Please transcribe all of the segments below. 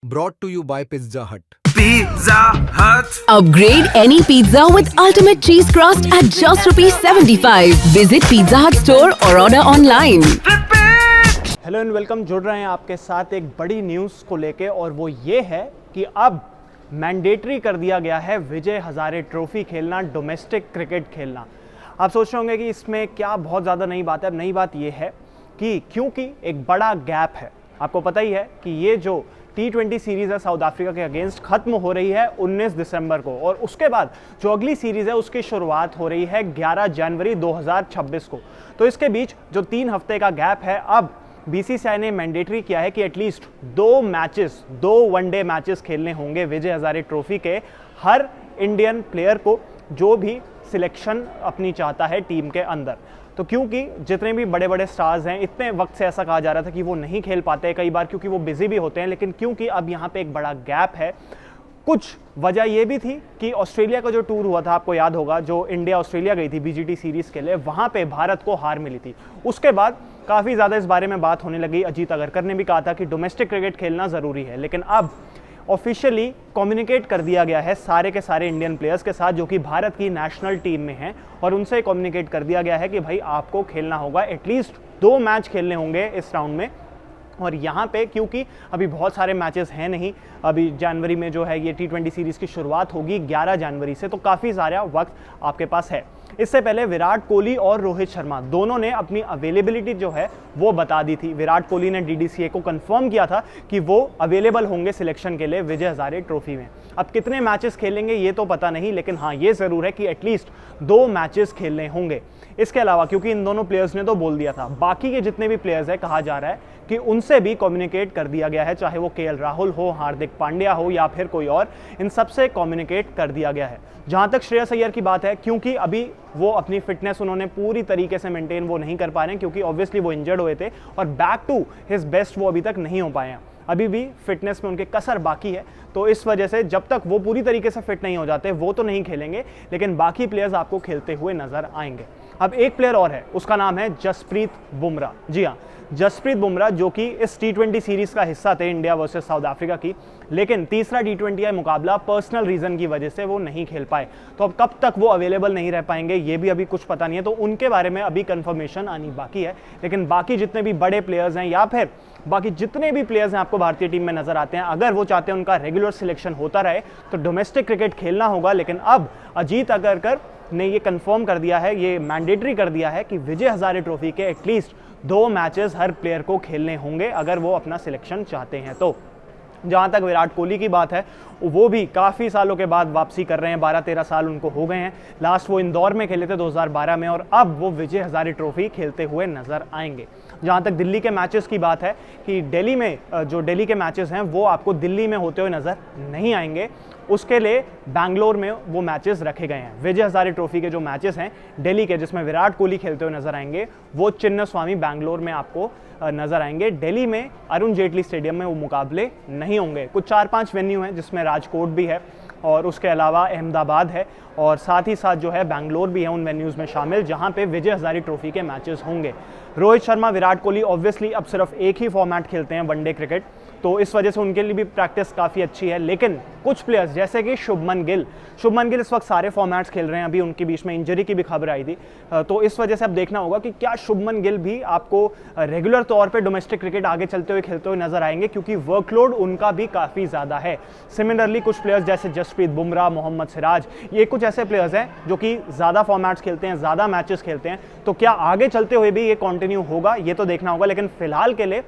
Brought to you by Pizza Hut. Pizza Hut. Upgrade any pizza with ultimate cheese crust at just ₹75. Visit Pizza Hut store or order online. Hello and welcome. जुड़ रहे हैं आपके साथ एक बड़ी news को लेके, और वो ये है कि अब मैंडेटरी कर दिया गया है विजय हजारे ट्रॉफी खेलना, डोमेस्टिक क्रिकेट खेलना। आप सोच रहे होंगे कि इसमें क्या बहुत ज़्यादा नई बात है। अब नई बात ये है कि क्योंकि एक बड़ा गैप है, आपको पता ही है कि ये जो T20 सीरीज़ है साउथ अफ्रीका के अगेंस्ट ख़त्म हो रही है 19 दिसंबर को, और उसके बाद जो अगली सीरीज़ है उसकी शुरुआत हो रही है 11 जनवरी 2026 को। तो इसके बीच जो 3 हफ्ते का गैप है, अब बीसीसीआई ने मैंडेटरी किया है कि एटलीस्ट 2 वनडे मैचेस खेलने होंगे विजय हजारे ट्रॉफी के हर इंडियन प्लेयर को जो भी सिलेक्शन अपनी चाहता है टीम के अंदर। तो क्योंकि जितने भी बड़े बड़े स्टार्स हैं, इतने वक्त से ऐसा कहा जा रहा था कि वो नहीं खेल पाते कई बार क्योंकि वो बिजी भी होते हैं, लेकिन क्योंकि अब यहाँ पे एक बड़ा गैप है, कुछ वजह ये भी थी कि ऑस्ट्रेलिया का जो टूर हुआ था, आपको याद होगा, जो इंडिया ऑस्ट्रेलिया गई थी बीजीटी सीरीज़ के लिए, वहाँ पे भारत को हार मिली थी। उसके बाद काफ़ी ज़्यादा इस बारे में बात होने लगी। अजीत अगरकर ने भी कहा था कि डोमेस्टिक क्रिकेट खेलना ज़रूरी है, लेकिन अब ऑफिशियली कम्युनिकेट कर दिया गया है सारे के सारे इंडियन प्लेयर्स के साथ जो कि भारत की नेशनल टीम में हैं, और उनसे कम्युनिकेट कर दिया गया है कि भाई आपको खेलना होगा, एटलीस्ट 2 मैच खेलने होंगे इस राउंड में। और यहाँ पे क्योंकि अभी बहुत सारे मैचेस हैं नहीं, अभी जनवरी में जो है ये T20 सीरीज़ की शुरुआत होगी 11 जनवरी से, तो काफ़ी सारा वक्त आपके पास है। इससे पहले विराट कोहली और रोहित शर्मा दोनों ने अपनी अवेलेबिलिटी जो है वो बता दी थी। विराट कोहली ने DDCA को कंफर्म किया था कि वो अवेलेबल होंगे सिलेक्शन के लिए विजय हजारे ट्रॉफी में। अब कितने मैचेस खेलेंगे ये तो पता नहीं, लेकिन हाँ ये ज़रूर है कि एटलीस्ट 2 मैचेस खेलने होंगे। इसके अलावा क्योंकि इन दोनों प्लेयर्स ने तो बोल दिया था, बाकी के जितने भी प्लेयर्स हैं कहा जा रहा है कि उनसे भी कम्युनिकेट कर दिया गया है, चाहे वो KL राहुल हो, हार्दिक पांड्या हो या फिर कोई और, इन सब से कम्युनिकेट कर दिया गया है। जहाँ तक श्रेयस अय्यर की बात है, क्योंकि अभी वो अपनी फिटनेस उन्होंने पूरी तरीके से मेंटेन वो नहीं कर पा रहे हैं, क्योंकि ऑब्वियसली वो इंजर्ड हुए थे और बैक टू हिज बेस्ट वो अभी तक नहीं हो पाए हैं। अभी भी फिटनेस में उनके कसर बाकी है, तो इस वजह से जब तक वो पूरी तरीके से फिट नहीं हो जाते वो तो नहीं खेलेंगे, लेकिन बाकी प्लेयर्स आपको खेलते हुए नजर आएंगे। अब एक प्लेयर और है, उसका नाम है जसप्रीत बुमराह। जी हाँ, जसप्रीत बुमराह जो कि इस T20 सीरीज़ का हिस्सा थे इंडिया वर्सेस साउथ अफ्रीका की, लेकिन तीसरा T20 मुकाबला पर्सनल रीज़न की वजह से वो नहीं खेल पाए। तो अब कब तक वो अवेलेबल नहीं रह पाएंगे ये भी अभी कुछ पता नहीं है, तो उनके बारे में अभी कंफर्मेशन आनी बाकी है। लेकिन बाकी जितने भी बड़े प्लेयर्स हैं या फिर बाकी जितने भी प्लेयर्स हैं आपको भारतीय टीम में नजर आते हैं, अगर वो चाहते हैं उनका रेगुलर सिलेक्शन होता रहे तो डोमेस्टिक क्रिकेट खेलना होगा। लेकिन अब अजीत अगरकर ने ये कंफर्म कर दिया है, ये मैंडेटरी कर दिया है कि विजय हजारे ट्रॉफी के एटलीस्ट 2 मैचेस हर प्लेयर को खेलने होंगे अगर वो अपना सिलेक्शन चाहते हैं। तो जहाँ तक विराट कोहली की बात है, वो भी काफ़ी सालों के बाद वापसी कर रहे हैं, 12-13 साल उनको हो गए हैं। लास्ट वो इंदौर में खेले थे 2012 में, और अब वो विजय हजारे ट्रॉफी खेलते हुए नजर आएंगे। जहाँ तक दिल्ली के मैचेस की बात है कि दिल्ली में जो दिल्ली के मैचेस हैं वो आपको दिल्ली में होते हुए नज़र नहीं आएंगे, उसके लिए बैंगलोर में वो मैचेस रखे गए हैं। विजय हजारे ट्रॉफी के जो मैचेस हैं दिल्ली के, जिसमें विराट कोहली खेलते हुए नजर आएंगे, वो चिन्नस्वामी बैंगलोर में आपको नजर आएंगे। दिल्ली में अरुण जेटली स्टेडियम में वो मुकाबले नहीं होंगे। कुछ 4-5 वेन्यू हैं जिसमें राजकोट भी है और उसके अलावा अहमदाबाद है, और साथ ही साथ जो है बैंगलोर भी है उन वेन्यूज़ में शामिल जहां पे विजय हजारे ट्रॉफी के मैचेस होंगे। रोहित शर्मा, विराट कोहली ऑब्वियसली अब सिर्फ एक ही फॉर्मेट खेलते हैं, वनडे क्रिकेट, तो इस वजह से उनके लिए भी प्रैक्टिस काफ़ी अच्छी है। लेकिन कुछ प्लेयर्स जैसे कि शुभमन गिल इस वक्त सारे फॉर्मेट्स खेल रहे हैं। अभी उनके बीच में इंजरी की भी खबर आई थी, तो इस वजह से अब देखना होगा कि क्या शुभमन गिल भी आपको रेगुलर तौर पे डोमेस्टिक क्रिकेट आगे चलते हुए खेलते हुए नजर आएंगे, क्योंकि वर्कलोड उनका भी काफ़ी ज़्यादा है। सिमिलरली कुछ प्लेयर्स जैसे जसप्रीत बुमराह, मोहम्मद सिराज, ये कुछ ऐसे प्लेयर्स हैं जो कि ज़्यादा फॉर्मेट्स खेलते हैं, ज़्यादा मैचेस खेलते हैं। तो क्या आगे चलते हुए भी ये कंटिन्यू होगा ये तो देखना होगा। लेकिन फिलहाल के लिए,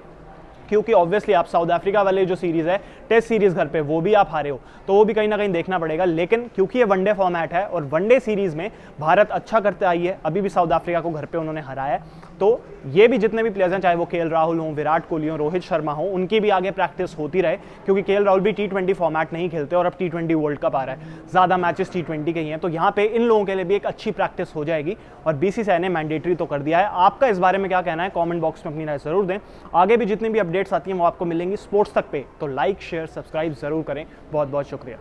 क्योंकि ऑब्वियसली आप साउथ अफ्रीका वाले जो सीरीज़ है, टेस्ट सीरीज़ घर पे, वो भी आप हारे हो, तो वो भी कहीं ना कहीं देखना पड़ेगा। लेकिन क्योंकि ये वनडे फॉर्मेट है और वनडे सीरीज़ में भारत अच्छा करते आई है, अभी भी साउथ अफ्रीका को घर पे उन्होंने हराया है, तो ये भी जितने भी प्लेयर्स हैं, चाहे वो KL राहुल हों, विराट कोहली हों, रोहित शर्मा हों, उनकी भी आगे प्रैक्टिस होती रहे, क्योंकि KL राहुल भी T20 फॉर्मेट नहीं खेलते और अब T20 वर्ल्ड कप आ रहा है, ज़्यादा मैचेस T20 के ही हैं, तो यहाँ पे इन लोगों के लिए भी एक अच्छी प्रैक्टिस हो जाएगी। और BCCI ने मैंडेटरी तो कर दिया है। आपका इस बारे में क्या कहना है, कॉमेंट बॉक्स में अपनी राय जरूर दें। आगे भी जितनी भी अपडेट्स आती हैं वो आपको मिलेंगी स्पोर्ट्स तक पे, तो लाइक, शेयर, सब्सक्राइब जरूर करें। बहुत बहुत शुक्रिया।